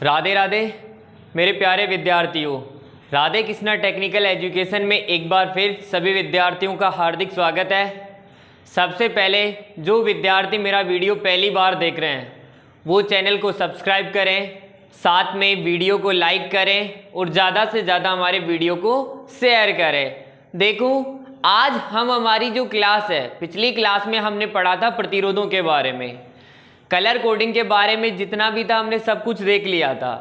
राधे राधे मेरे प्यारे विद्यार्थियों, राधे कृष्णा टेक्निकल एजुकेशन में एक बार फिर सभी विद्यार्थियों का हार्दिक स्वागत है। सबसे पहले जो विद्यार्थी मेरा वीडियो पहली बार देख रहे हैं वो चैनल को सब्सक्राइब करें, साथ में वीडियो को लाइक करें और ज़्यादा से ज़्यादा हमारे वीडियो को शेयर करें। देखो, आज हमारी जो क्लास है, पिछली क्लास में हमने पढ़ा था प्रतिरोधों के बारे में, कलर कोडिंग के बारे में जितना भी था हमने सब कुछ देख लिया था।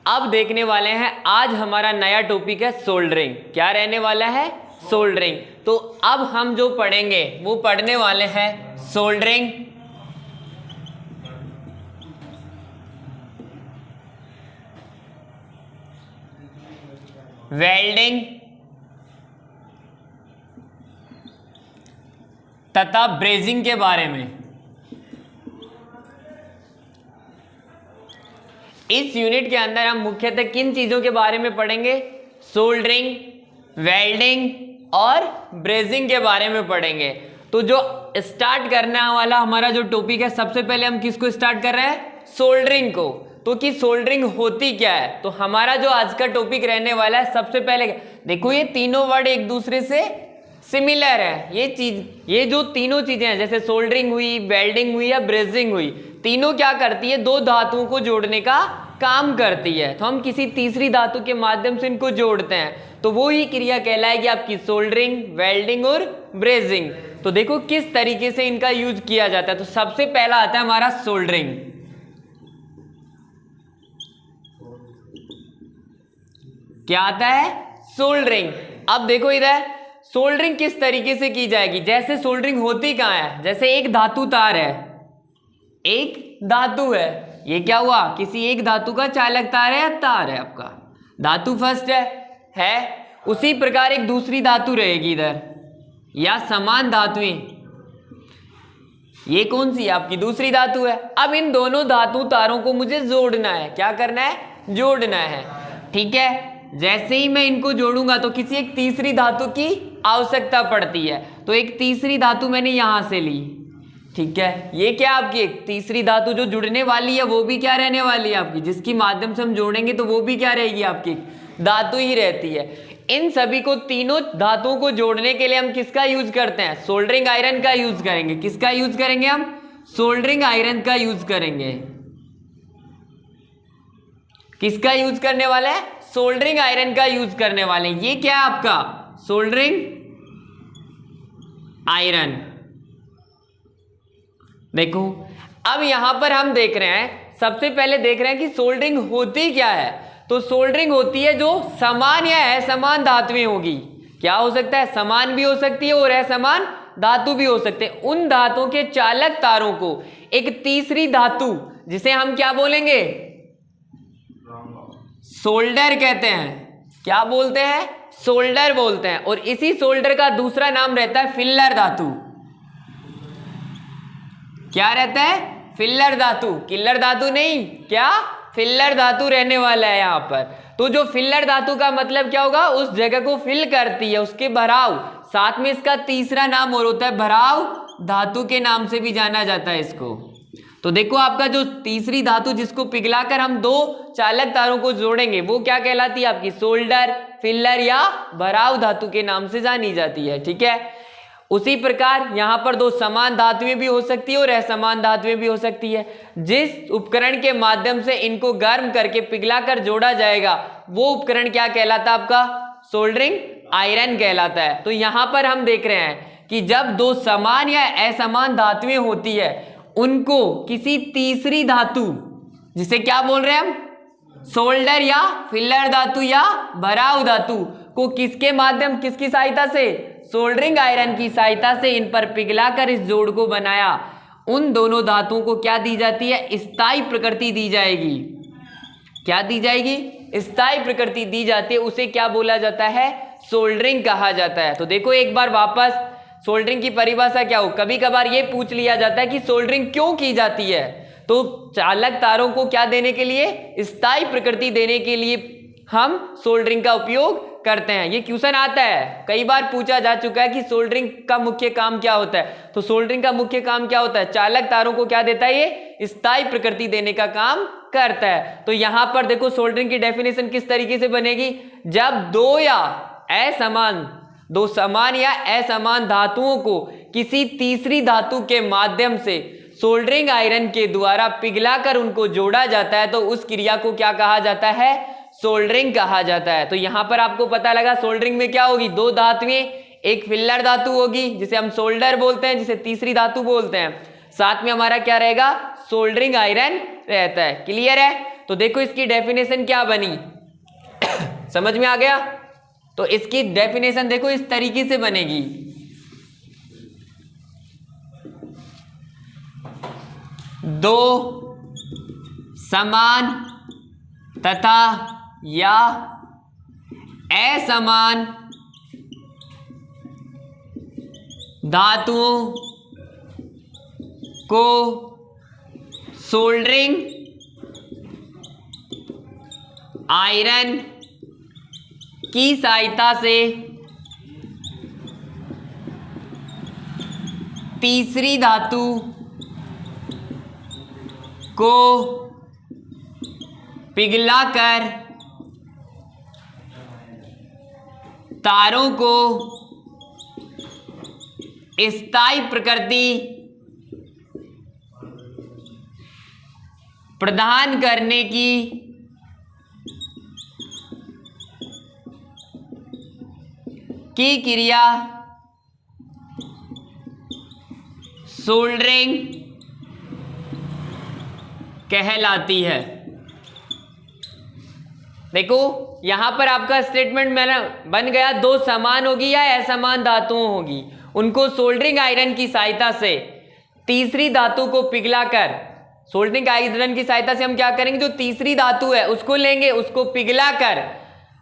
अब देखने वाले हैं, आज हमारा नया टॉपिक है सोल्डरिंग। क्या रहने वाला है? सोल्डरिंग। तो अब हम जो पढ़ेंगे वो पढ़ने वाले हैं सोल्डरिंग, वेल्डिंग तथा ब्रेजिंग के बारे में। इस यूनिट के अंदर हम मुख्यतः किन चीज़ों के बारे में पढ़ेंगे? सोल्डरिंग, वेल्डिंग और ब्रेजिंग के बारे में पढ़ेंगे। तो जो स्टार्ट करने वाला हमारा जो टॉपिक है, सबसे पहले हम किसको स्टार्ट कर रहे हैं? सोल्डरिंग को। तो कि सोल्डरिंग होती क्या है? तो हमारा जो आज का टॉपिक रहने वाला है, सबसे पहले देखो ये तीनों वर्ड एक दूसरे से सिमिलर है। ये जो तीनों चीजें हैं, जैसे सोल्डरिंग हुई, वेल्डिंग हुई या ब्रेजिंग हुई, तीनों क्या करती है? दो धातुओं को जोड़ने का काम करती है। तो हम किसी तीसरी धातु के माध्यम से इनको जोड़ते हैं, तो वो ही क्रिया कहलाएगी आपकी सोल्डरिंग, वेल्डिंग और ब्रेजिंग। तो देखो किस तरीके से इनका यूज किया जाता है। तो सबसे पहला आता है हमारा सोल्डरिंग। क्या आता है? सोल्डरिंग। अब देखो इधर सोल्डरिंग किस तरीके से की जाएगी। जैसे सोल्डरिंग होती कहाँ है? जैसे एक धातु तार है, एक धातु है, ये क्या हुआ? किसी एक धातु का चालक तार है या तार है आपका, धातु फर्स्ट है। उसी प्रकार एक दूसरी धातु रहेगी इधर, या समान धातुएं, ये कौन सी? आपकी दूसरी धातु है। अब इन दोनों धातु तारों को मुझे जोड़ना है। क्या करना है? जोड़ना है। ठीक है, जैसे ही मैं इनको जोड़ूंगा तो किसी एक तीसरी धातु की आवश्यकता पड़ती है। तो एक तीसरी धातु मैंने यहां से ली। ठीक है, ये क्या आपकी एक तीसरी धातु जो जुड़ने वाली है, वो भी क्या रहने वाली है आपकी, जिसकी माध्यम से हम जोड़ेंगे तो वो भी क्या रहेगी आपकी? धातु ही रहती है। इन सभी को, तीनों धातुओं को जोड़ने के लिए हम किसका यूज करते हैं? सोल्डरिंग आयरन का यूज करेंगे। किसका यूज करेंगे हम? सोल्डरिंग आयरन का यूज करेंगे। किसका यूज करने वाला है? सोल्डरिंग आयरन का यूज करने वाले हैं। ये क्या है आपका? Soldering iron. देखो, अब यहां पर हम देख रहे हैं, सबसे पहले देख रहे हैं कि सोल्डरिंग होती क्या है। तो सोल्डरिंग होती है जो समान या असमान धातुएं होगी। क्या हो सकता है? समान भी हो सकती है और असमान धातु भी हो सकते हैं। उन धातुओं के चालक तारों को एक तीसरी धातु, जिसे हम क्या बोलेंगे? सोल्डर कहते हैं। क्या बोलते हैं? सोल्डर बोलते हैं। और इसी सोल्डर का दूसरा नाम रहता है फिलर धातु। क्या रहता है? फिलर धातु। किलर धातु नहीं, क्या? फिलर धातु रहने वाला है यहां पर। तो जो फिलर धातु का मतलब क्या होगा? उस जगह को फिल करती है, उसके भराव। साथ में इसका तीसरा नाम और होता है भराव धातु के नाम से भी जाना जाता है इसको। तो देखो, आपका जो तीसरी धातु जिसको पिघलाकर हम दो चालक तारों को जोड़ेंगे, वो क्या कहलाती है आपकी? सोल्डर, फिलर या भराव धातु के नाम से जानी जाती है। ठीक है, उसी प्रकार यहां पर दो समान धातुएं भी हो सकती है और असमान धातुएं भी हो सकती है। जिस उपकरण के माध्यम से इनको गर्म करके पिघलाकर जोड़ा जाएगा, वो उपकरण क्या कहलाता है आपका? सोल्डरिंग आयरन कहलाता है। तो यहां पर हम देख रहे हैं कि जब दो समान या असमान धातुएं होती है, उनको किसी तीसरी धातु, जिसे क्या बोल रहे हैं हम? सोल्डर या फिलर धातु या भराव धातु को किसके माध्यम, किसकी सहायता से? सोल्डरिंग आयरन की सहायता से इन पर पिघलाकर इस जोड़ को बनाया। उन दोनों धातुओं को क्या दी जाती है? स्थायी प्रकृति दी जाएगी। क्या दी जाएगी? स्थायी प्रकृति दी जाती है। उसे क्या बोला जाता है? सोल्डरिंग कहा जाता है। तो देखो एक बार वापस, सोल्डरिंग की परिभाषा क्या हो? कभी कभार ये पूछ लिया जाता है कि सोल्डरिंग क्यों की जाती है। तो चालक तारों को क्या देने के लिए? स्थायी प्रकृति देने के लिए हम सोल्डरिंग का उपयोग करते हैं। ये क्वेश्चन आता है, कई बार पूछा जा चुका है कि सोल्डरिंग का मुख्य काम क्या होता है। तो सोल्डरिंग का मुख्य काम क्या होता है? चालक तारों को क्या देता है? ये स्थायी प्रकृति देने का काम करता है। तो यहां पर देखो सोल्डरिंग की डेफिनेशन किस तरीके से बनेगी, जब दो समान या असमान धातुओं को किसी तीसरी धातु के माध्यम से सोल्डरिंग आयरन के द्वारा पिघलाकर उनको जोड़ा जाता है तो उस क्रिया को क्या कहा जाता है, सोल्डरिंग कहा जाता है। तो यहां पर आपको पता लगा सोल्डरिंग में क्या होगी, दो धातुएं, एक फिलर धातु होगी जिसे हम सोल्डर बोलते हैं, जिसे तीसरी धातु बोलते हैं, साथ में हमारा क्या रहेगा, सोल्डरिंग आयरन रहता है। क्लियर है। तो देखो इसकी डेफिनेशन क्या बनी समझ में आ गया। तो इसकी डेफिनेशन देखो इस तरीके से बनेगी, दो समान तथा या असमान धातुओं को सोल्डरिंग आयरन की सहायता से तीसरी धातु को पिघलाकर तारों को स्थायी प्रकृति प्रदान करने की क्रिया सोल्डरिंग कहलाती है। देखो यहां पर आपका स्टेटमेंट मैंने बन गया, दो समान होगी या असमान धातुओं होगी, उनको सोल्डरिंग आयरन की सहायता से तीसरी धातु को पिघलाकर, सोल्डरिंग आयरन की सहायता से हम क्या करेंगे, जो तीसरी धातु है उसको लेंगे, उसको पिघलाकर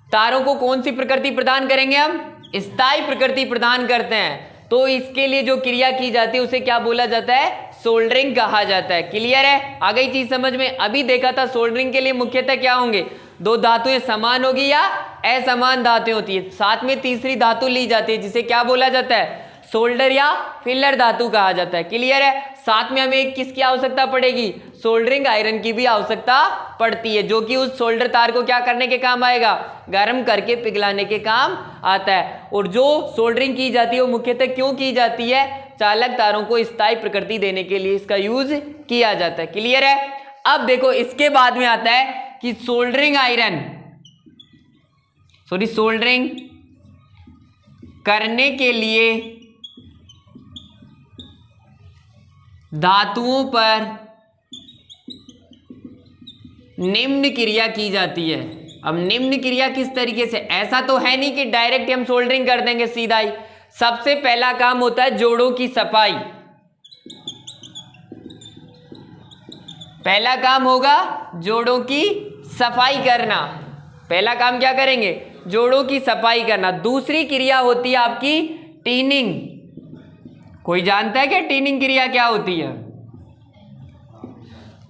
तारों को कौन सी प्रकृति प्रदान करेंगे, हम स्थायी प्रकृति प्रदान करते हैं। तो इसके लिए जो क्रिया की जाती है उसे क्या बोला जाता है, सोल्डरिंग कहा जाता है। क्लियर है, आ गई चीज समझ में। अभी देखा था सोल्डरिंग के लिए मुख्यतः क्या होंगे, दो धातुएं समान होगी या असमान धातुएं होती है, साथ में तीसरी धातु ली जाती है जिसे क्या बोला जाता है, सोल्डर या फिलर धातु कहा जाता है। क्लियर है। साथ में हमें एक किसकी आवश्यकता पड़ेगी, सोल्डरिंग आयरन की भी आवश्यकता पड़ती है, जो कि उस सोल्डर तार को क्या करने के काम आएगा, गर्म करके पिघलाने के काम आता है। और जो सोल्डरिंग की जाती है वो मुख्यतः क्यों की जाती है, चालक तारों को स्थायी प्रकृति देने के लिए इसका यूज किया जाता है। क्लियर है। अब देखो इसके बाद में आता है कि सोल्डरिंग करने के लिए धातुओं पर निम्न क्रिया की जाती है। अब निम्न क्रिया किस तरीके से, ऐसा तो है नहीं कि डायरेक्ट हम सोल्डरिंग कर देंगे सीधा ही। सबसे पहला काम होता है जोड़ों की सफाई, पहला काम होगा जोड़ों की सफाई करना, पहला काम क्या करेंगे, जोड़ों की सफाई करना। दूसरी क्रिया होती है आपकी टीनिंग। कोई जानता है क्या टीनिंग क्रिया क्या होती है?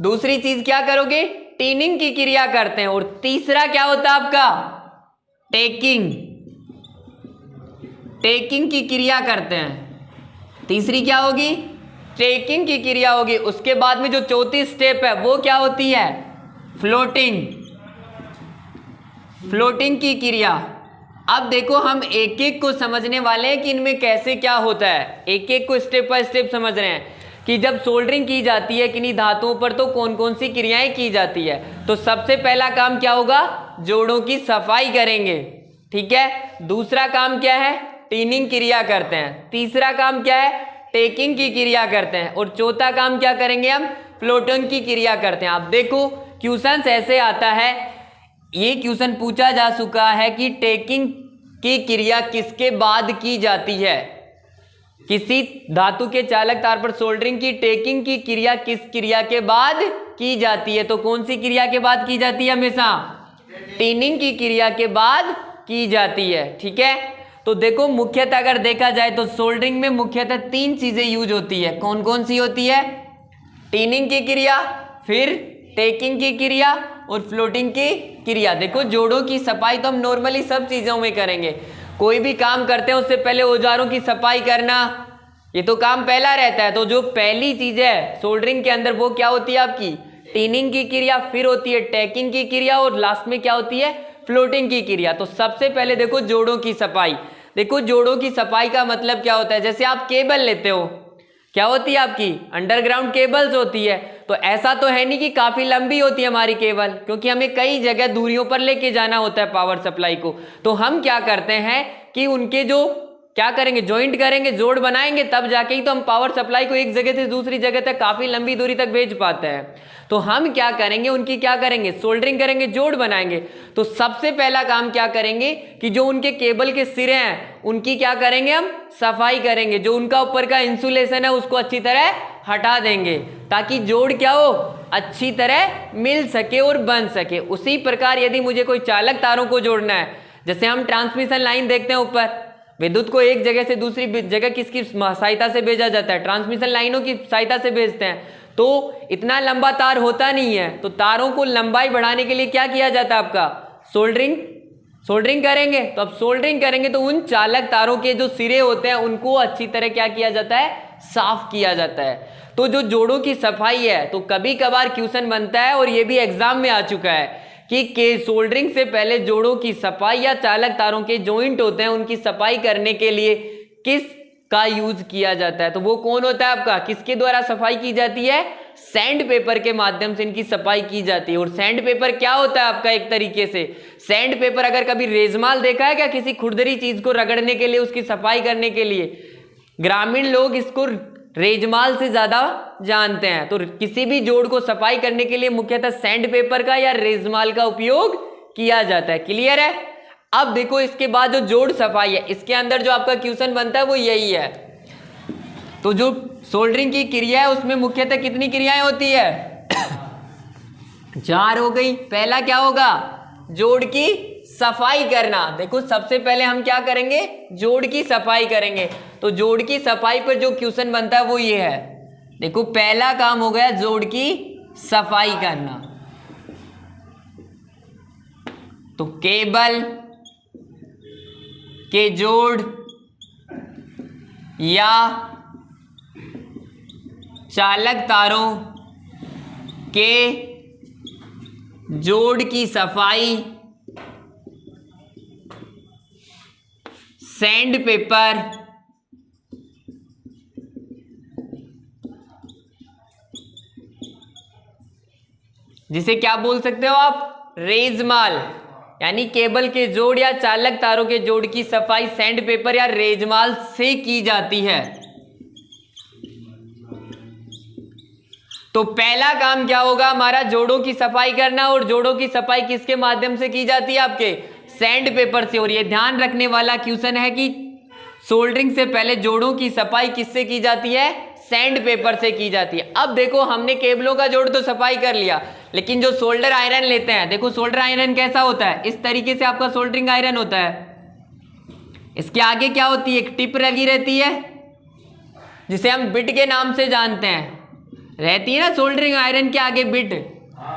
दूसरी चीज क्या करोगे, टीनिंग की क्रिया करते हैं। और तीसरा क्या होता है आपका, टेकिंग की क्रिया करते हैं। तीसरी क्या होगी, टेकिंग की क्रिया होगी। उसके बाद में जो चौथी स्टेप है वो क्या होती है, फ्लोटिंग की क्रिया। अब देखो हम एक एक को समझने वाले हैं कि इनमें कैसे क्या होता है, एक एक को स्टेप बाय स्टेप समझ रहे हैं कि जब सोल्डरिंग की जाती है किन्हीं धातुओं पर तो कौन कौन सी क्रियाएं की जाती है। तो सबसे पहला काम क्या होगा, जोड़ों की सफाई करेंगे, ठीक है। दूसरा काम क्या है, टीनिंग क्रिया करते हैं। तीसरा काम क्या है, टेकिंग की क्रिया करते हैं। और चौथा काम क्या करेंगे, हम फ्लोटिंग की क्रिया करते हैं। आप देखो क्वेश्चन ऐसे आता है, ये क्वेश्चन पूछा जा चुका है कि टेकिंग की क्रिया किसके बाद की जाती है, किसी धातु के चालक तार पर सोल्डरिंग की टेकिंग की क्रिया किस क्रिया के बाद की जाती है। तो कौन सी क्रिया के बाद की जाती है, हमेशा टीनिंग की क्रिया के बाद की जाती है, ठीक है। तो देखो मुख्यतः अगर देखा जाए तो सोल्डरिंग में मुख्यतः तीन चीजें यूज होती है। कौन कौन सी होती है, टीनिंग की क्रिया, फिर टेकिंग की क्रिया और फ्लोटिंग की क्रिया। देखो जोड़ों की सफाई तो हम नॉर्मली सब चीजों में करेंगे, कोई भी काम करते हैं उससे पहले औजारों की सफाई करना, ये तो काम पहला रहता है। तो जो पहली चीज है सोल्डरिंग के अंदर वो क्या होती है आपकी टीनिंग की क्रिया, फिर होती है टैकिंग की क्रिया और लास्ट में क्या होती है, फ्लोटिंग की क्रिया। तो सबसे पहले देखो जोड़ों की सफाई। देखो जोड़ों की सफाई का मतलब क्या होता है, जैसे आप केबल लेते हो, क्या होती है आपकी अंडरग्राउंड केबल्स होती है। तो ऐसा तो है नहीं कि काफी लंबी होती है हमारी केबल, क्योंकि हमें कई जगह दूरियों पर लेके जाना होता है पावर सप्लाई को। तो हम क्या करते हैं कि उनके जो क्या करेंगे, ज्वाइंट करेंगे, जोड़ बनाएंगे, तब जाके ही तो हम पावर सप्लाई को एक जगह से दूसरी जगह तक काफी लंबी दूरी तक भेज पाते हैं। तो हम क्या करेंगे, उनकी क्या करेंगे, सोल्डरिंग करेंगे, जोड़ बनाएंगे। तो सबसे पहला काम क्या करेंगे कि जो उनके केबल के सिरे हैं उनकी क्या करेंगे, हम सफाई करेंगे। जो उनका ऊपर का इंसुलेशन है उसको अच्छी तरह हटा देंगे, ताकि जोड़ क्या हो, अच्छी तरह मिल सके और बन सके। उसी प्रकार यदि मुझे कोई चालक तारों को जोड़ना है, जैसे हम ट्रांसमिशन लाइन देखते हैं ऊपर, विद्युत को एक जगह से दूसरी जगह किसकी सहायता से भेजा जाता है, ट्रांसमिशन लाइनों की सहायता से भेजते हैं। तो इतना लंबा तार होता नहीं है, तो तारों को लंबाई बढ़ाने के लिए क्या किया जाता है आपका, सोल्डरिंग करेंगे। तो अब सोल्डरिंग करेंगे तो उन चालक तारों के जो सिरे होते हैं उनको अच्छी तरह क्या किया जाता है, साफ किया जाता है। तो जो जोड़ों की सफाई है, तो कभी कभार क्वेश्चन बनता है और ये भी एग्जाम में आ चुका है कि सोल्डरिंग से पहले जोड़ों की सफाई या चालक तारों के जॉइंट होते हैं उनकी सफाई करने के लिए किस का यूज किया जाता है। तो वो कौन होता है आपका, किसके द्वारा सफाई की जाती है, सैंड पेपर के माध्यम से इनकी सफाई की जाती है। और सैंड पेपर क्या होता है आपका, एक तरीके से सैंड पेपर, अगर कभी रेजमाल देखा है क्या, किसी खुरदरी चीज को रगड़ने के लिए, उसकी सफाई करने के लिए, ग्रामीण लोग इसको रेजमाल से ज्यादा जानते हैं। तो किसी भी जोड़ को सफाई करने के लिए मुख्यतः सैंड पेपर का या रेजमाल का उपयोग किया जाता है। क्लियर है। अब देखो इसके बाद जो जोड़ सफाई है, इसके अंदर जो आपका क्वेश्चन बनता है वो यही है। तो जो सोल्डरिंग की क्रिया है उसमें मुख्यतः कितनी क्रियाएं होती है, 4 हो गई। पहला क्या होगा, जोड़ की सफाई करना। देखो सबसे पहले हम क्या करेंगे, जोड़ की सफाई करेंगे। तो जोड़ की सफाई पर जो क्वेश्चन बनता है वो ये है। देखो पहला काम हो गया जोड़ की सफाई करना। तो केबल के जोड़ या चालक तारों के जोड़ की सफाई सैंड पेपर जिसे क्या बोल सकते हो आप, रेजमाल, यानी केबल के जोड़ या चालक तारों के जोड़ की सफाई सैंड पेपर या रेजमाल से की जाती है। तो पहला काम क्या होगा हमारा, जोड़ों की सफाई करना। और जोड़ों की सफाई किसके माध्यम से की जाती है, आपके सैंड पेपर से। और ये ध्यान रखने वाला क्वेश्चन है कि सोल्डरिंग से पहले जोड़ों की सफाई किससे की जाती है, सैंड पेपर से की जाती है। अब देखो हमने केबलों का जोड़ तो सफाई कर लिया, लेकिन जो सोल्डर आयरन लेते हैं, देखो सोल्डर आयरन कैसा होता है, इस तरीके से आपका सोल्डरिंग आयरन होता है। इसके आगे क्या होती है, एक टिप लगी रहती है जिसे हम बिट के नाम से जानते हैं, रहती है ना, सोल्डरिंग आयरन के आगे बिट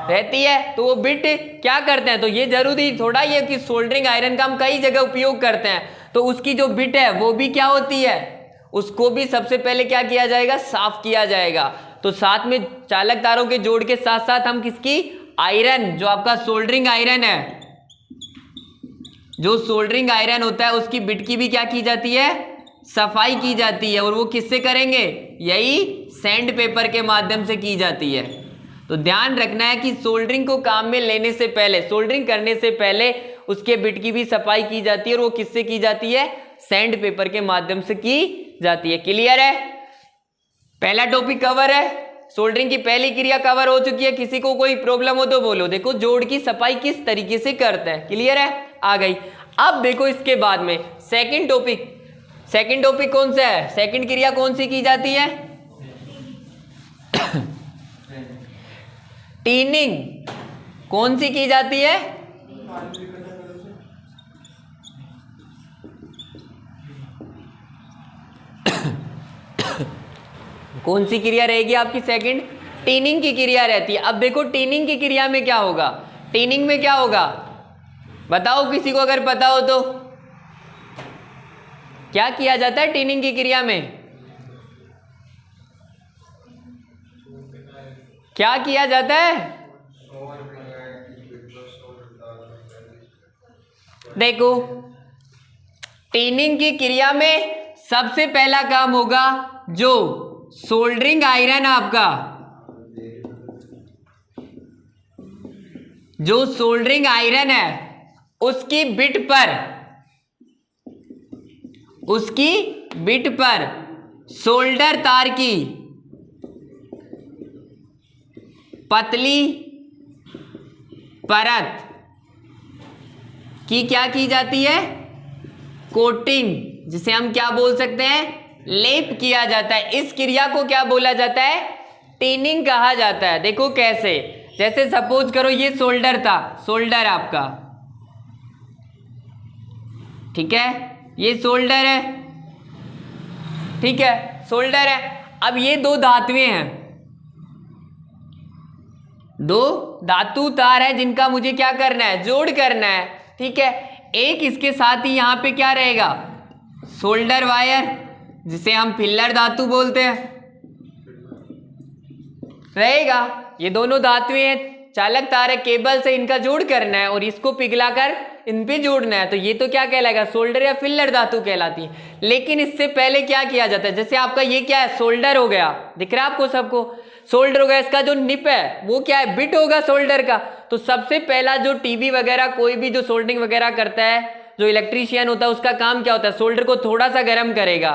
रहती है। तो वो बिट क्या करते हैं, तो ये जरूरी थोड़ा ये कि सोल्डरिंग आयरन का हम कई जगह उपयोग करते हैं, तो उसकी जो बिट है वो भी क्या होती है, उसको भी सबसे पहले क्या किया जाएगा, साफ किया जाएगा। तो साथ में चालक तारों के जोड़ के साथ साथ हम किसकी, आयरन, जो आपका सोल्डरिंग आयरन है, जो सोल्डरिंग आयरन होता है उसकी बिट की भी क्या की जाती है, सफाई की जाती है। और वो किससे करेंगे, यही सैंड पेपर के माध्यम से की जाती है। तो ध्यान रखना है कि सोल्डरिंग को काम में लेने से पहले, सोल्डरिंग करने से पहले उसके बिट की भी सफाई की जाती है। और वो किससे की जाती है, सैंड पेपर के माध्यम से की जाती है। क्लियर है। पहला टॉपिक कवर है, सोल्डरिंग की पहली क्रिया कवर हो चुकी है। किसी को कोई प्रॉब्लम हो तो बोलो। देखो जोड़ की सफाई किस तरीके से करते हैं, क्लियर है, आ गई। अब देखो इसके बाद में सेकंड टॉपिक कौन सा है, सेकंड क्रिया कौन सी की जाती है, टीनिंग कौन सी की जाती है, कौन सी क्रिया रहेगी आपकी, सेकंड टीनिंग की क्रिया रहती है। अब देखो टीनिंग की क्रिया में क्या होगा, टीनिंग में क्या होगा बताओ, किसी को अगर पता हो तो, क्या किया जाता है टीनिंग की क्रिया में, क्या किया जाता है? देखो, टीनिंग की क्रिया में सबसे पहला काम होगा जो सोल्डरिंग आयरन आपका, जो सोल्डरिंग आयरन है उसकी बिट पर सोल्डर तार की पतली परत की क्या की जाती है? कोटिंग, जिसे हम क्या बोल सकते हैं? लेप किया जाता है। इस क्रिया को क्या बोला जाता है? टीनिंग कहा जाता है। देखो कैसे, जैसे सपोज करो ये सोल्डर था, सोल्डर आपका, ठीक है, ये सोल्डर है, ठीक है, सोल्डर है। अब ये दो धातुएं हैं, दो धातु तार है जिनका मुझे क्या करना है? जोड़ करना है, ठीक है। एक इसके साथ ही यहां पे क्या रहेगा? सोल्डर वायर, जिसे हम फिल्लर धातु बोलते हैं, रहेगा। ये दोनों धातुएं हैं, चालक तार है, केबल से इनका जोड़ करना है और इसको पिघलाकर इन पे जोड़ना है, तो ये तो क्या कहलाएगा? सोल्डर या फिल्लर धातु कहलाती है। लेकिन इससे पहले क्या किया जाता है? जैसे आपका ये क्या है? सोल्डर हो गया, दिख रहा है आपको सबको? सोल्डर हो गया, इसका जो निप है वो क्या है? बिट होगा सोल्डर का। तो सबसे पहला जो टीवी वगैरह, कोई भी जो सोल्डरिंग वगैरह करता है, जो इलेक्ट्रीशियन होता है, उसका काम क्या होता है? सोल्डर को थोड़ा सा गर्म करेगा।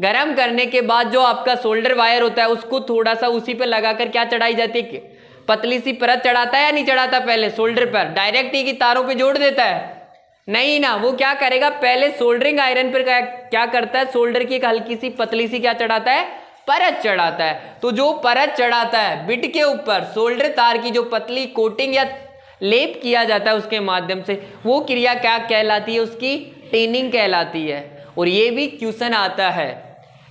गर्म करने के बाद जो आपका सोल्डर वायर होता है उसको थोड़ा सा उसी पे लगाकर क्या चढ़ाई जाती है? पतली सी परत चढ़ाता है या नहीं चढ़ाता? पहले सोल्डर पर डायरेक्ट ही की तारों पे जोड़ देता है? नहीं ना, वो क्या करेगा? पहले सोल्डरिंग आयरन पर क्या करता है? सोल्डर की एक हल्की सी पतली सी क्या चढ़ाता है? परत चढ़ाता है। तो जो परत चढ़ाता है बिट के ऊपर, सोल्डर तार की जो पतली कोटिंग या लेप किया जाता है उसके माध्यम से, वो क्रिया क्या कहलाती है? उसकी टीनिंग कहलाती है। और ये भी क्वेश्चन आता है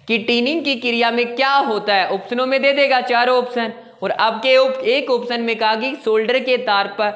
कि टीनिंग की क्रिया में क्या होता है। ऑप्शनों में दे देगा चारों ऑप्शन, और आपके एक ऑप्शन में कहा कि सोल्डर के तार पर,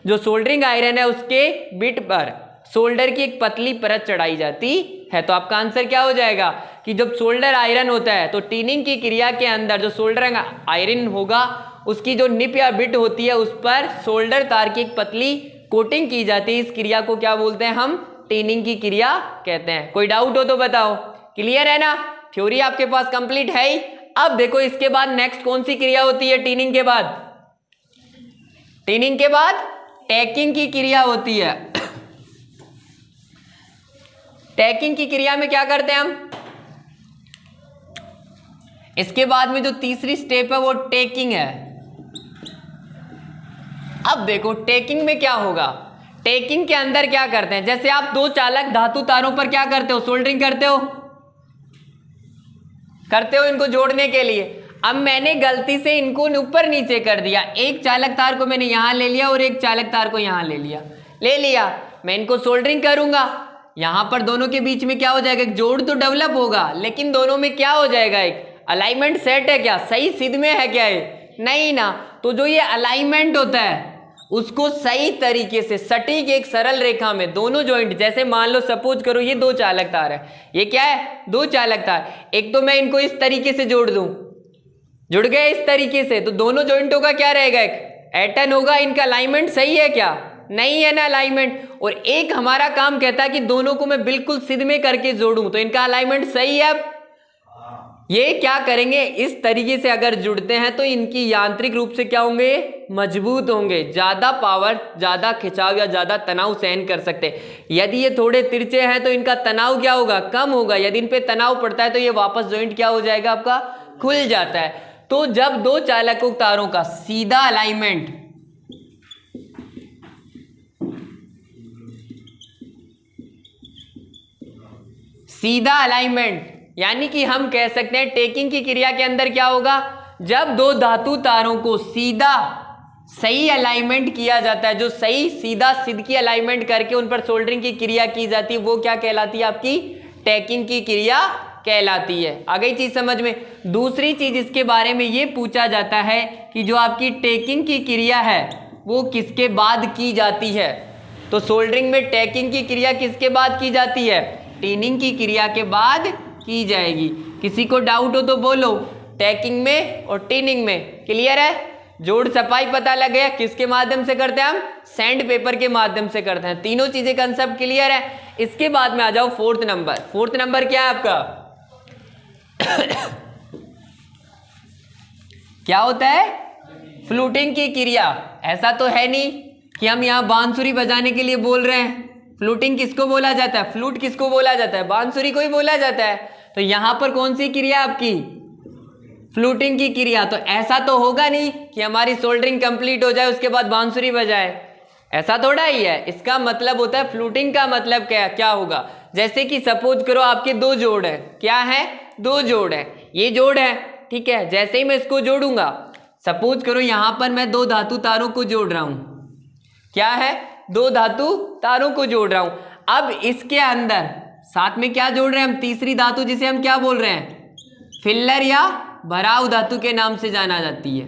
जो सोल्डरिंग आयरन है उसके बिट पर सोल्डर की एक पतली परत चढ़ाई जाती है। तो आपका आंसर क्या हो जाएगा कि जब सोल्डर आयरन होता है तो टीनिंग की क्रिया के अंदर जो सोल्डर आयरन होगा उसकी जो निप या बिट होती है उस पर सोल्डर तार की एक पतली कोटिंग की जाती है। इस क्रिया को क्या बोलते हैं? हम टीनिंग की क्रिया कहते हैं। कोई डाउट हो तो बताओ। क्लियर है ना? थ्योरी आपके पास कंप्लीट है ही। अब देखो इसके बाद नेक्स्ट कौन सी क्रिया होती है टीनिंग के बाद? टीनिंग के बाद टैकिंग की क्रिया होती है। टैकिंग की क्रिया में क्या करते हैं हम? इसके बाद में जो तीसरी स्टेप है वो टेकिंग है। अब देखो टेकिंग में क्या होगा। टेकिंग के अंदर क्या करते हैं? जैसे आप दो चालक धातु तारों पर क्या करते हो? सोल्डरिंग करते हो इनको जोड़ने के लिए। अब मैंने गलती से इनको ऊपर नीचे कर दिया। एक चालक तार को मैंने यहां ले लिया और एक चालक तार को यहां ले लिया। मैं इनको सोल्डरिंग करूंगा, यहां पर दोनों के बीच में क्या हो जाएगा? एक जोड़ तो डेवलप होगा, लेकिन दोनों में क्या हो जाएगा? एक अलाइनमेंट सेट है क्या? सही सिद्ध में है क्या? है नहीं ना। तो जो ये अलाइनमेंट होता है उसको सही तरीके से सटीक एक सरल रेखा में दोनों जॉइंट, जैसे मान लो सपोज करो ये दो चालक तार है, ये क्या है? दो चालक तार। एक तो मैं इनको इस तरीके से जोड़ दूं, जुड़ गए इस तरीके से, तो दोनों जॉइंटों का क्या रहेगा? एक एटन होगा। इनका अलाइनमेंट सही है क्या? नहीं है ना अलाइनमेंट। और एक हमारा काम कहता है कि दोनों को मैं बिल्कुल सिद्ध में करके जोड़ूं, तो इनका अलाइनमेंट सही है। अब ये क्या करेंगे? इस तरीके से अगर जुड़ते हैं तो इनकी यांत्रिक रूप से क्या होंगे? मजबूत होंगे, ज्यादा पावर, ज्यादा खिंचाव या ज्यादा तनाव सहन कर सकते। यदि ये थोड़े तिरछे हैं तो इनका तनाव क्या होगा? कम होगा। यदि इन पे तनाव पड़ता है तो ये वापस जॉइंट क्या हो जाएगा? आपका खुल जाता है। तो जब दो चालकों तारों का सीधा अलाइनमेंट, यानी कि हम कह सकते हैं टेकिंग की क्रिया के अंदर क्या होगा? जब दो धातु तारों को सीधा सही अलाइनमेंट किया जाता है, जो सही सीधा सिद्ध की अलाइनमेंट करके उन पर सोल्डरिंग की क्रिया की जाती है, वो क्या कहलाती है? आपकी टैकिंग की क्रिया कहलाती है। आ गई चीज समझ में? दूसरी चीज इसके बारे में ये पूछा जाता है कि जो आपकी टेकिंग की क्रिया है वो किसके बाद की जाती है? तो सोल्डरिंग में टैकिंग की क्रिया किसके बाद की जाती है? टीनिंग की क्रिया के बाद की जाएगी। किसी को डाउट हो तो बोलो। टैकिंग में और टिनिंग में। क्लियर है? जोड़ छपाई पता लग गया, किसके माध्यम से करते हैं हम? सैंड पेपर के माध्यम से करते हैं। तीनों चीजें कंसेप्ट क्लियर है। इसके बाद में आ जाओ फोर्थ नंबर। फोर्थ नंबर क्या है आपका? क्या होता है? फ्लूटिंग की क्रिया। ऐसा तो है नहीं कि हम यहाँ बांसुरी बजाने के लिए बोल रहे हैं। फ्लूटिंग किसको बोला जाता है? फ्लूट किसको बोला जाता है? बांसुरी को ही बोला जाता है। तो यहां पर कौन सी क्रिया आपकी? फ्लूटिंग की क्रिया। तो ऐसा तो होगा नहीं कि हमारी सोल्डरिंग कंप्लीट हो जाए उसके बाद बांसुरी बजाए, ऐसा थोड़ा ही है। इसका मतलब होता है फ्लूटिंग का मतलब क्या होगा? जैसे कि सपोज करो आपके दो जोड़ है। क्या है? दो जोड़ है। ये जोड़ है, ठीक है। जैसे ही मैं इसको जोड़ूंगा, सपोज करो यहां पर मैं दो धातु तारों को जोड़ रहा हूं। क्या है? दो धातु तारों को जोड़ रहा हूं। अब इसके अंदर साथ में क्या जोड़ रहे हैं हम? तीसरी धातु, जिसे हम क्या बोल रहे हैं? फिलर या भराव धातु के नाम से जाना जाती है,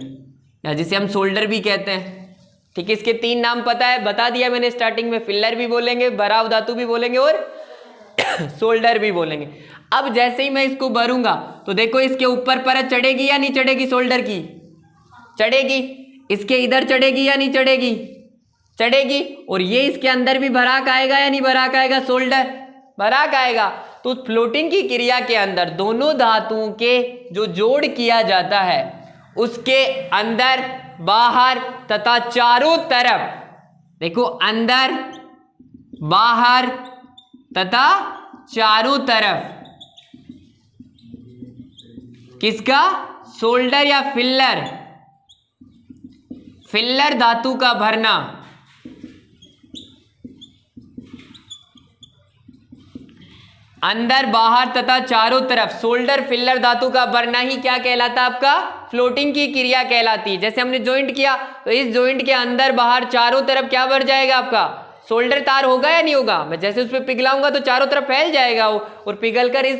या जिसे हम सोल्डर भी कहते हैं। ठीक है, इसके तीन नाम पता है, बता दिया मैंने स्टार्टिंग में। फिलर भी बोलेंगे, भराव धातु भी बोलेंगे और सोल्डर भी बोलेंगे। अब जैसे ही मैं इसको भरूंगा तो देखो इसके ऊपर परत चढ़ेगी या नहीं चढ़ेगी? सोल्डर की चढ़ेगी। इसके इधर चढ़ेगी या नहीं चढ़ेगी? चढ़ेगी। और ये इसके अंदर भी भराक आएगा या नहीं भराक आएगा? सोल्डर भराक आएगा। तो फ्लोटिंग की क्रिया के अंदर दोनों धातुओं के जो जोड़ किया जाता है उसके अंदर, बाहर तथा चारों तरफ, देखो अंदर, बाहर तथा चारों तरफ किसका? सोल्डर या फिलर, फिलर धातु का भरना। अंदर, बाहर तथा चारों तरफ सोल्डर फिलर धातु का भरना ही क्या कहलाता है आपका? फ्लोटिंग की क्रिया कहलाती है। जैसे हमने ज्वाइंट किया तो इस ज्वाइंट के अंदर बाहर चारों तरफ क्या भर जाएगा आपका? सोल्डर तार होगा या नहीं होगा? मैं जैसे उस पर पिघलाऊंगा तो चारों तरफ फैल जाएगा वो, और पिघलकर इस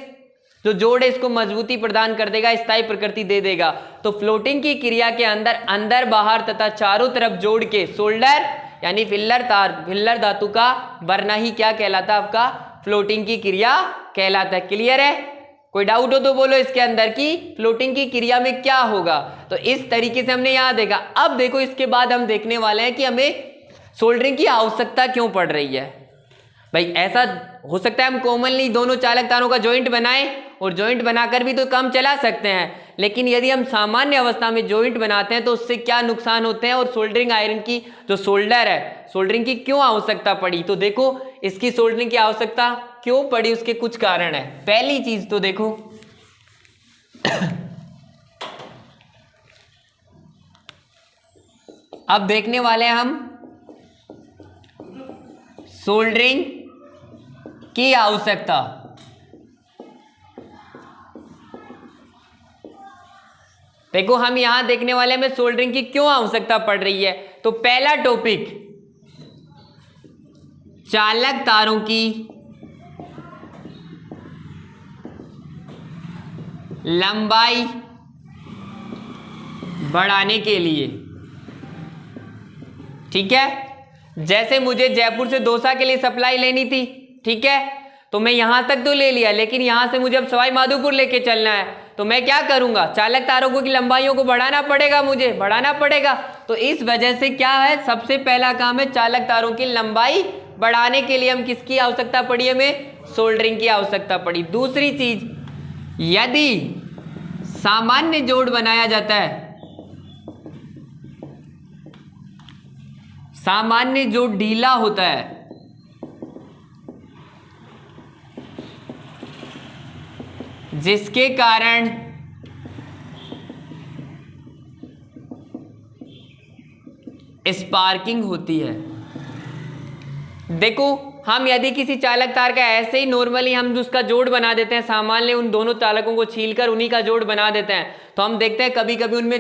जो जोड़ है इसको मजबूती प्रदान कर देगा, स्थायी प्रकृति दे देगा। तो फ्लोटिंग की क्रिया के अंदर अंदर, बाहर तथा चारों तरफ जोड़ के सोल्डर यानी फिलर तार, फिलर धातु का भरना ही क्या कहलाता है आपका? फ्लोटिंग की क्रिया कहलाता है। क्लियर है? कोई डाउट हो तो बोलो इसके अंदर की फ्लोटिंग की क्रिया में क्या होगा। तो इस तरीके से हमने यहां देखा। अब देखो इसके बाद हम देखने वाले हैं कि हमें सोल्डरिंग की आवश्यकता क्यों पड़ रही है। भाई ऐसा हो सकता है हम कॉमनली दोनों चालक तारों का जॉइंट बनाएं, और जॉइंट बनाकर भी तो काम चला सकते हैं, लेकिन यदि हम सामान्य अवस्था में जॉइंट बनाते हैं तो उससे क्या नुकसान होते हैं, और सोल्डरिंग आयरन की जो सोल्डर है, सोल्डरिंग की क्यों आवश्यकता पड़ी। तो देखो इसकी सोल्डरिंग की आवश्यकता क्यों पड़ी, उसके कुछ कारण है। पहली चीज तो देखो अब देखने वाले हैं हम सोल्डरिंग की आवश्यकता। देखो हम यहां देखने वाले में सोल्डरिंग की क्यों आवश्यकता पड़ रही है। तो पहला टॉपिक, चालक तारों की लंबाई बढ़ाने के लिए। ठीक है, जैसे मुझे जयपुर से दौसा के लिए सप्लाई लेनी थी, ठीक है, तो मैं यहां तक तो ले लिया, लेकिन यहां से मुझे अब सवाई माधोपुर लेके चलना है, तो मैं क्या करूंगा? चालक तारों की लंबाइयों को बढ़ाना पड़ेगा, मुझे बढ़ाना पड़ेगा। तो इस वजह से क्या है, सबसे पहला काम है चालक तारों की लंबाई बढ़ाने के लिए हम किसकी आवश्यकता पड़ी? हमें सोल्डरिंग की आवश्यकता पड़ी। दूसरी चीज, यदि सामान्य जोड़ बनाया जाता है, सामान्य जोड़ ढीला होता है, जिसके कारण स्पार्किंग होती है। देखो हम यदि किसी चालक तार का ऐसे ही नॉर्मली हम उसका जोड़ बना देते हैं, सामान्य उन दोनों चालकों को छीलकर उन्हीं का जोड़ बना देते हैं, तो हम देखते हैं कभी कभी उनमें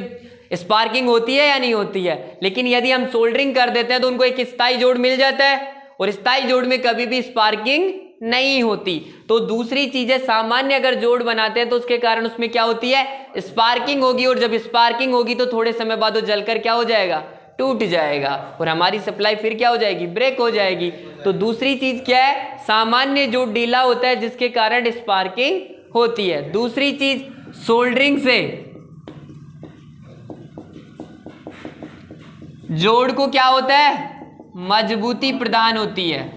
स्पार्किंग होती है या नहीं होती है। लेकिन यदि हम सोल्डरिंग कर देते हैं तो उनको एक स्थायी जोड़ मिल जाता है, और स्थायी जोड़ में कभी भी स्पार्किंग नहीं होती। तो दूसरी चीज है, सामान्य अगर जोड़ बनाते हैं तो उसके कारण उसमें क्या होती है? स्पार्किंग होगी, और जब स्पार्किंग होगी तो थोड़े समय बाद वो जलकर क्या हो जाएगा? टूट जाएगा, और हमारी सप्लाई फिर क्या हो जाएगी? ब्रेक हो जाएगी। तो दूसरी चीज क्या है? सामान्य जोड़ ढीला होता है जिसके कारण स्पार्किंग होती है। दूसरी चीज, सोल्डरिंग से जोड़ को क्या होता है, मजबूती प्रदान होती है।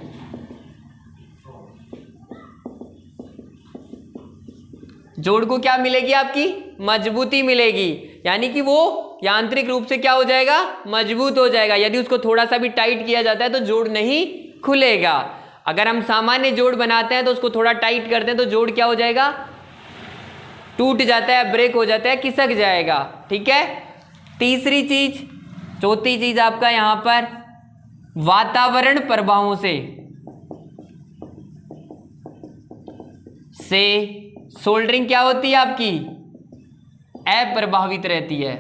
जोड़ को क्या मिलेगी, आपकी मजबूती मिलेगी, यानी कि वो यांत्रिक रूप से क्या हो जाएगा, मजबूत हो जाएगा। यदि उसको थोड़ा सा भी टाइट किया जाता है तो जोड़ नहीं खुलेगा। अगर हम सामान्य जोड़ बनाते हैं तो उसको थोड़ा टाइट करते हैं तो जोड़ क्या हो जाएगा, टूट जाता है, ब्रेक हो जाता है, खिसक जाएगा। ठीक है। तीसरी चीज, चौथी चीज आपका यहां पर वातावरण प्रभावों से सोल्डरिंग क्या होती है आपकी, अप्रभावित रहती है।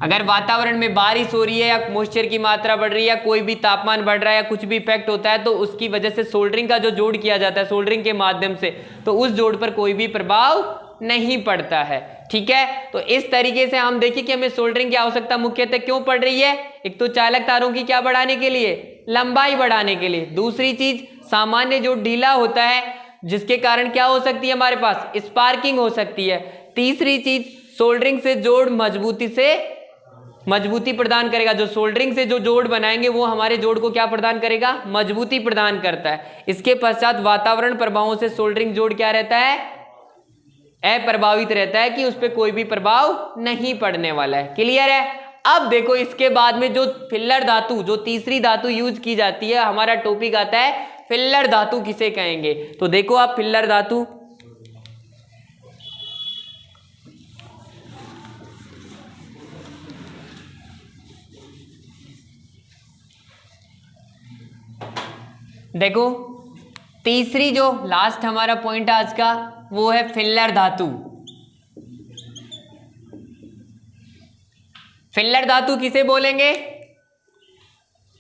अगर वातावरण में बारिश हो रही है या मॉइस्चर की मात्रा बढ़ रही है या कोई भी तापमान बढ़ रहा है या कुछ भी इफेक्ट होता है तो उसकी वजह से सोल्डरिंग का जो जोड़ किया जाता है सोल्डरिंग के माध्यम से, तो उस जोड़ पर कोई भी प्रभाव नहीं पड़ता है। ठीक है। तो इस तरीके से हम देखिए कि हमें सोल्डरिंग की आवश्यकता मुख्यतः क्यों पड़ रही है। एक तो चालक तारों की क्या बढ़ाने के लिए, लंबाई बढ़ाने के लिए। दूसरी चीज, सामान्य जोड़ ढीला होता है जिसके कारण क्या हो सकती है, हमारे पास स्पार्किंग हो सकती है। तीसरी चीज, सोल्डरिंग से जोड़ मजबूती प्रदान करेगा। जो सोल्डरिंग से जो जोड़ बनाएंगे वो हमारे जोड़ को क्या प्रदान करेगा, मजबूती प्रदान करता है। इसके पश्चात वातावरण प्रभावों से सोल्डरिंग जोड़ क्या रहता है, अप्रभावित रहता है, कि उस पर कोई भी प्रभाव नहीं पड़ने वाला है। क्लियर है। अब देखो इसके बाद में जो फिलर धातु, जो तीसरी धातु यूज की जाती है, हमारा टॉपिक आता है फिलर धातु किसे कहेंगे। तो देखो आप फिलर धातु, देखो तीसरी जो लास्ट हमारा पॉइंट आज का वो है फिलर धातु। फिलर धातु किसे बोलेंगे,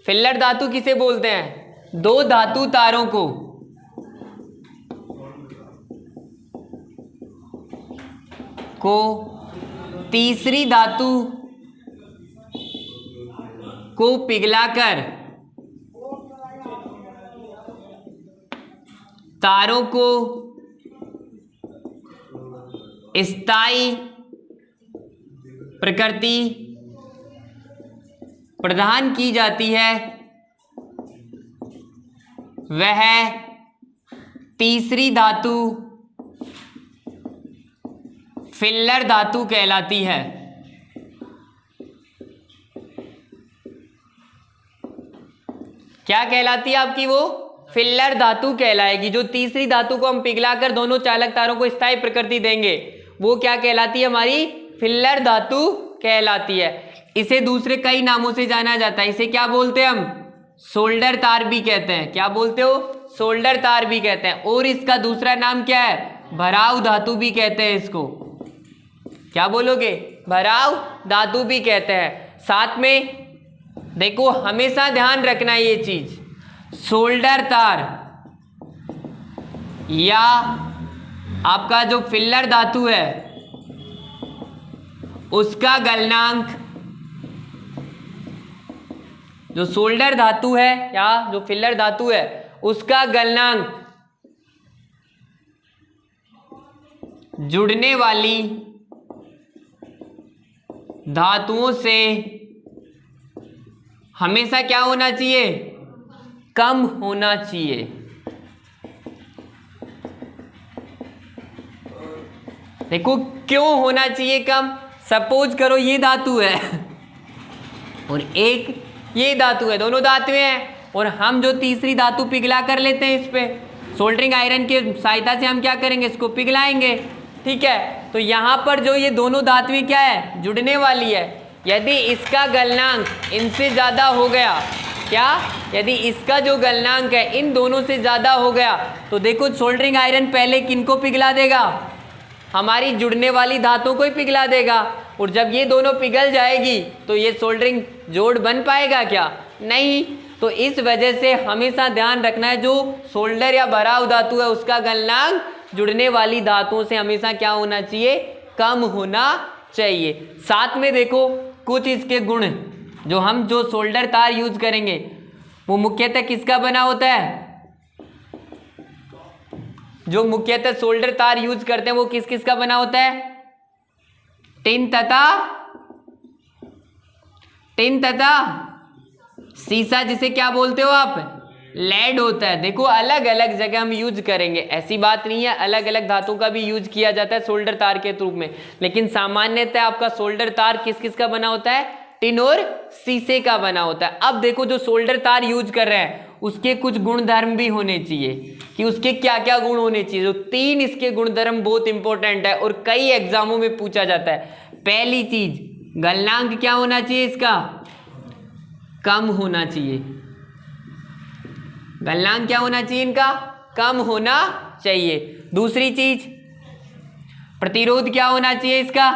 फिलर धातु किसे बोलते हैं, दो धातु तारों को तीसरी धातु को पिघलाकर तारों को स्थायी प्रकृति प्रदान की जाती है, वह तीसरी धातु फिलर धातु कहलाती है। क्या कहलाती है आपकी, वो फिलर धातु कहलाएगी। जो तीसरी धातु को हम पिघलाकर दोनों चालक तारों को स्थायी प्रकृति देंगे वो क्या कहलाती है, हमारी फिलर धातु कहलाती है। इसे दूसरे कई नामों से जाना जाता है। इसे क्या बोलते हैं हम, सोल्डर तार भी कहते हैं। क्या बोलते हो, सोल्डर तार भी कहते हैं। और इसका दूसरा नाम क्या है, भराव धातु भी कहते हैं इसको। क्या बोलोगे, भराव धातु भी कहते हैं। साथ में देखो हमेशा ध्यान रखना ये चीज, सोल्डर तार या आपका जो फिलर धातु है उसका गलनांक, जो सोल्डर धातु है या जो फिलर धातु है उसका गलनांक जुड़ने वाली धातुओं से हमेशा क्या होना चाहिए, कम होना चाहिए। देखो क्यों होना चाहिए कम, सपोज करो ये धातु है और एक ये धातु है, दोनों धातुएं हैं और हम जो तीसरी धातु पिघला कर लेते हैं इस पे सोल्डरिंग आयरन की सहायता से हम क्या करेंगे, इसको पिघलाएंगे। ठीक है। तो यहाँ पर जो ये दोनों धातुएं क्या है, जुड़ने वाली है। यदि इसका गलनांक इनसे ज़्यादा हो गया, क्या, यदि इसका जो गलनांक है इन दोनों से ज़्यादा हो गया तो देखो सोल्डरिंग आयरन पहले किनको पिघला देगा, हमारी जुड़ने वाली धातुओं को ही पिघला देगा। और जब ये दोनों पिघल जाएगी तो ये सोल्डरिंग जोड़ बन पाएगा क्या, नहीं। तो इस वजह से हमेशा ध्यान रखना है जो सोल्डर या भराव धातु है उसका गलनांक जुड़ने वाली धातुओं से हमेशा क्या होना चाहिए, कम होना चाहिए। साथ में देखो कुछ इसके गुण, जो हम जो सोल्डर तार यूज करेंगे वो मुख्यतः किसका बना होता है, जो मुख्यतः सोल्डर तार यूज करते हैं वो किस किस का बना होता है, टिन तथा टिन तथा सीसा जिसे क्या बोलते हो आप, लेड होता है। देखो अलग अलग जगह हम यूज करेंगे, ऐसी बात नहीं है, अलग अलग धातु का भी यूज किया जाता है सोल्डर तार के रूप में, लेकिन सामान्यतः आपका सोल्डर तार किस किस का बना होता है, टिन और शीशे का बना होता है। अब देखो जो सोल्डर तार यूज कर रहे हैं उसके कुछ गुणधर्म भी होने चाहिए कि उसके क्या क्या गुण होने चाहिए। जो 3 इसके गुणधर्म बहुत इंपॉर्टेंट है और कई एग्जामों में पूछा जाता है। पहली चीज, गलनांक क्या होना चाहिए इसका, कम होना चाहिए। गलनांक क्या होना चाहिए इनका, कम होना चाहिए। दूसरी चीज, प्रतिरोध क्या होना चाहिए इसका।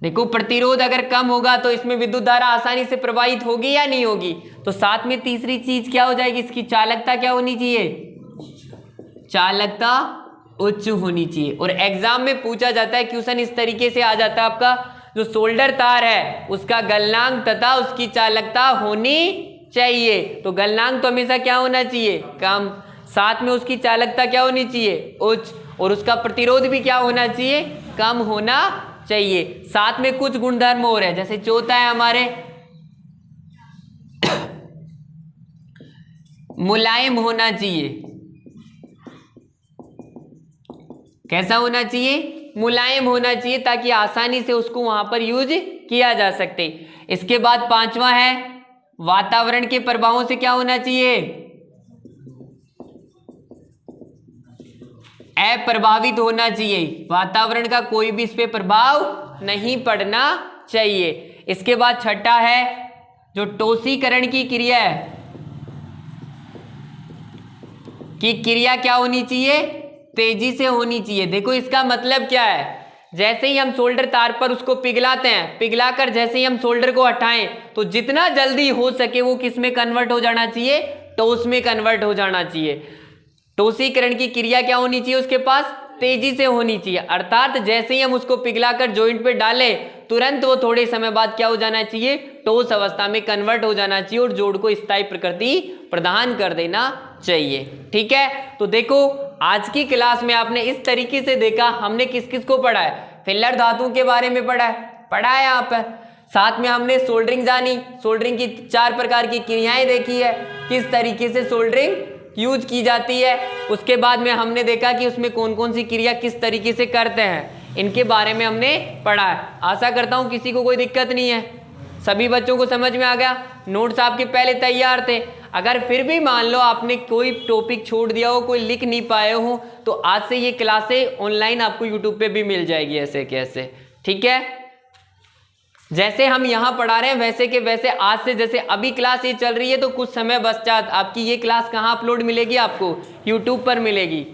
देखो प्रतिरोध अगर कम होगा तो इसमें विद्युत धारा आसानी से प्रवाहित होगी या नहीं होगी। तो साथ में तीसरी चीज क्या हो जाएगी, इसकी चालकता क्या होनी चाहिए, चालकता उच्च होनी चाहिए। और एग्जाम में पूछा जाता है, क्वेश्चन इस तरीके से आ जाता है आपका, जो सोल्डर तार है उसका गलनांक तथा उसकी चालकता होनी चाहिए। तो गलनांक तो हमेशा क्या होना चाहिए, कम, साथ में उसकी चालकता क्या होनी चाहिए, उच्च, और उसका प्रतिरोध भी क्या होना चाहिए, कम होना चाहिए। साथ में कुछ गुणधर्म हो रहे हैं, जैसे चौथा है हमारे मुलायम होना चाहिए। कैसा होना चाहिए, मुलायम होना चाहिए, ताकि आसानी से उसको वहां पर यूज किया जा सके। इसके बाद 5वां है वातावरण के प्रभावों से क्या होना चाहिए, अप्रभावित होना चाहिए। वातावरण का कोई भी इस पे प्रभाव नहीं पड़ना चाहिए। इसके बाद छठा है जो टोसीकरण की क्रिया है, कि क्रिया क्या होनी चाहिए, तेजी से होनी चाहिए। देखो इसका मतलब क्या है, जैसे ही हम सोल्डर तार पर उसको पिघलाते हैं, पिघलाकर जैसे ही हम सोल्डर को हटाएं तो जितना जल्दी हो सके वो किस में कन्वर्ट हो जाना चाहिए, टोस में कन्वर्ट हो जाना चाहिए। टोसीकरण की क्रिया क्या होनी चाहिए उसके पास, तेजी से होनी चाहिए। अर्थात जैसे ही हम उसको पिघलाकर जॉइंट पे डालें तुरंत वो थोड़े समय बाद क्या हो जाना चाहिए, टोस अवस्था में कन्वर्ट हो जाना चाहिए और जोड़ को स्थायी प्रकृति प्रदान कर देना चाहिए। ठीक है, तो देखो आज की क्लास में आपने इस तरीके से देखा, हमने किस किस को पढ़ा है, फिलर धातुओं के बारे में पढ़ा है यहाँ पर। साथ में हमने सोल्डरिंग जानी, सोल्डरिंग की 4 प्रकार की क्रियाएं देखी है, किस तरीके से सोल्डरिंग यूज की जाती है। उसके बाद में हमने देखा कि उसमें कौन कौन सी क्रिया किस तरीके से करते हैं, इनके बारे में हमने पढ़ा है। आशा करता हूँ किसी को कोई दिक्कत नहीं है, सभी बच्चों को समझ में आ गया। नोट्स आपके पहले तैयार थे, अगर फिर भी मान लो आपने कोई टॉपिक छोड़ दिया हो, कोई लिख नहीं पाए हो, तो आज से ये क्लासें ऑनलाइन आपको यूट्यूब पे भी मिल जाएगी ऐसे कैसे। ठीक है, जैसे हम यहाँ पढ़ा रहे हैं वैसे के वैसे आज से, जैसे अभी क्लास ये चल रही है तो कुछ समय पश्चात आपकी ये क्लास कहाँ अपलोड मिलेगी, आपको यूट्यूब पर मिलेगी।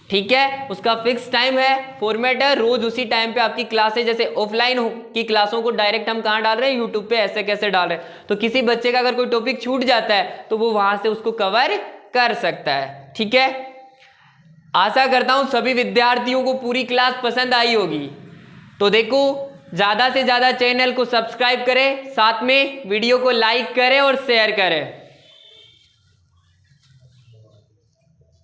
ठीक है, उसका फिक्स टाइम है, फॉर्मेट है, रोज उसी टाइम पे आपकी क्लासें, जैसे ऑफलाइन की क्लासों को डायरेक्ट हम कहाँ डाल रहे हैं, यूट्यूब पे ऐसे कैसे डाल रहे हैं। तो किसी बच्चे का अगर कोई टॉपिक छूट जाता है तो वो वहां से उसको कवर कर सकता है। ठीक है, आशा करता हूं सभी विद्यार्थियों को पूरी क्लास पसंद आई होगी। तो देखो ज्यादा से ज्यादा चैनल को सब्सक्राइब करें, साथ में वीडियो को लाइक करें और शेयर करें।